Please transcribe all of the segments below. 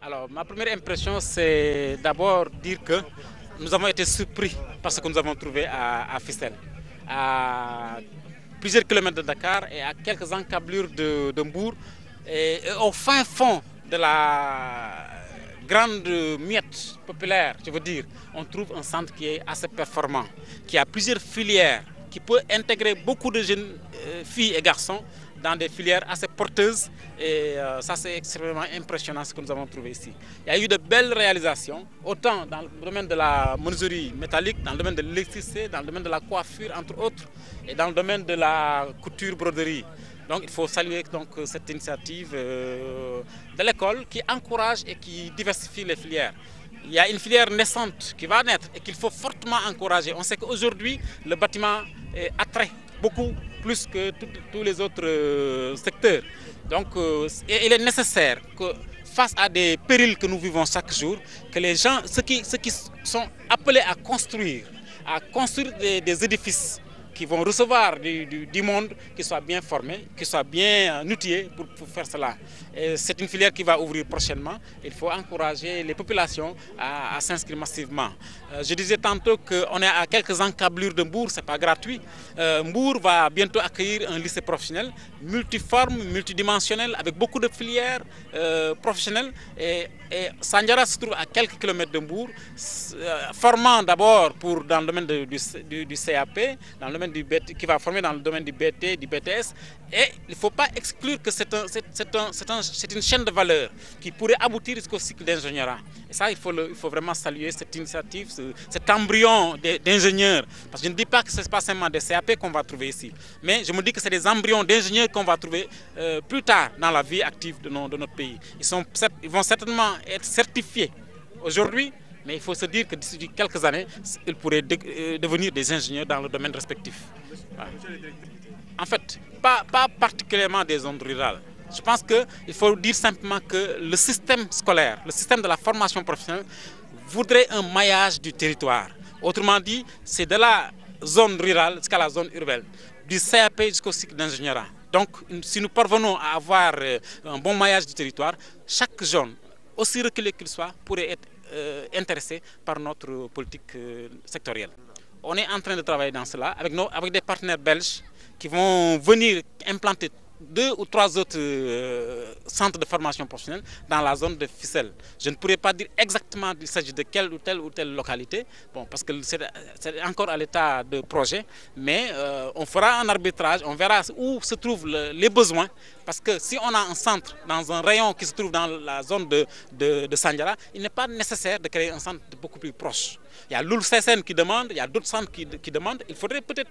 Alors, ma première impression, c'est d'abord dire que nous avons été surpris par ce que nous avons trouvé à Fissel, à plusieurs kilomètres de Dakar et à quelques encablures de Mbour, et au fin fond de la grande miette populaire, je veux dire, on trouve un centre qui est assez performant, qui a plusieurs filières, qui peut intégrer beaucoup de jeunes filles et garçons dans des filières assez porteuses, et ça c'est extrêmement impressionnant ce que nous avons trouvé ici. Il y a eu de belles réalisations, autant dans le domaine de la menuiserie métallique, dans le domaine de l'électricité, dans le domaine de la coiffure entre autres, et dans le domaine de la couture-broderie. Donc il faut saluer donc, cette initiative de l'école qui encourage et qui diversifie les filières. Il y a une filière naissante qui va naître et qu'il faut fortement encourager. On sait qu'aujourd'hui, le bâtiment attrait beaucoup plus que tous les autres secteurs. Donc il est nécessaire que face à des périls que nous vivons chaque jour, que les gens, ceux qui sont appelés à construire des édifices qui vont recevoir du monde, qui soient bien formés, qui soient bien outillés pour faire cela. C'est une filière qui va ouvrir prochainement. Il faut encourager les populations à s'inscrire massivement. Je disais tantôt qu'on est à quelques encablures de Mbour, ce n'est pas gratuit. Mbour va bientôt accueillir un lycée professionnel multiforme, multidimensionnel, avec beaucoup de filières professionnelles. Et Sandiara se trouve à quelques kilomètres de Mbour, formant d'abord dans le domaine du CAP, dans le domaine qui va former dans le domaine du BT, du BTS. Et il ne faut pas exclure que c'est une chaîne de valeur qui pourrait aboutir jusqu'au cycle d'ingénierat. Et ça, il faut vraiment saluer cette initiative, cet embryon d'ingénieurs. Parce que je ne dis pas que ce n'est pas seulement des CAP qu'on va trouver ici, mais je me dis que c'est des embryons d'ingénieurs qu'on va trouver plus tard dans la vie active de notre pays. Ils vont certainement être certifiés aujourd'hui, mais il faut se dire que d'ici quelques années, ils pourraient devenir des ingénieurs dans le domaine respectif. Voilà. En fait, pas particulièrement des zones rurales. Je pense qu'il faut dire simplement que le système scolaire, le système de la formation professionnelle voudrait un maillage du territoire. Autrement dit, c'est de la zone rurale jusqu'à la zone urbaine, du CAP jusqu'au cycle d'ingénierat. Donc, si nous parvenons à avoir un bon maillage du territoire, chaque jeune, aussi reculé qu'il soit, pourrait être intéressé par notre politique sectorielle. On est en train de travailler dans cela avec des partenaires belges qui vont venir implanter 2 ou 3 autres centres de formation professionnelle dans la zone de Fissel. Je ne pourrais pas dire exactement qu'il s'agit de quelle ou telle localité, bon, parce que c'est encore à l'état de projet, mais on fera un arbitrage, on verra où se trouvent les besoins, parce que si on a un centre dans un rayon qui se trouve dans la zone de Sandiara, il n'est pas nécessaire de créer un centre beaucoup plus proche. Il y a l'ULCSN qui demande, il y a d'autres centres qui demandent. Il faudrait peut-être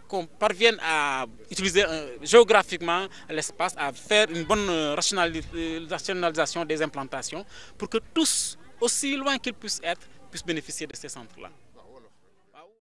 qu'on parvienne à utiliser géographiquement l'espace, à faire une bonne rationalisation des implantations pour que tous, aussi loin qu'ils puissent être, puissent bénéficier de ces centres-là.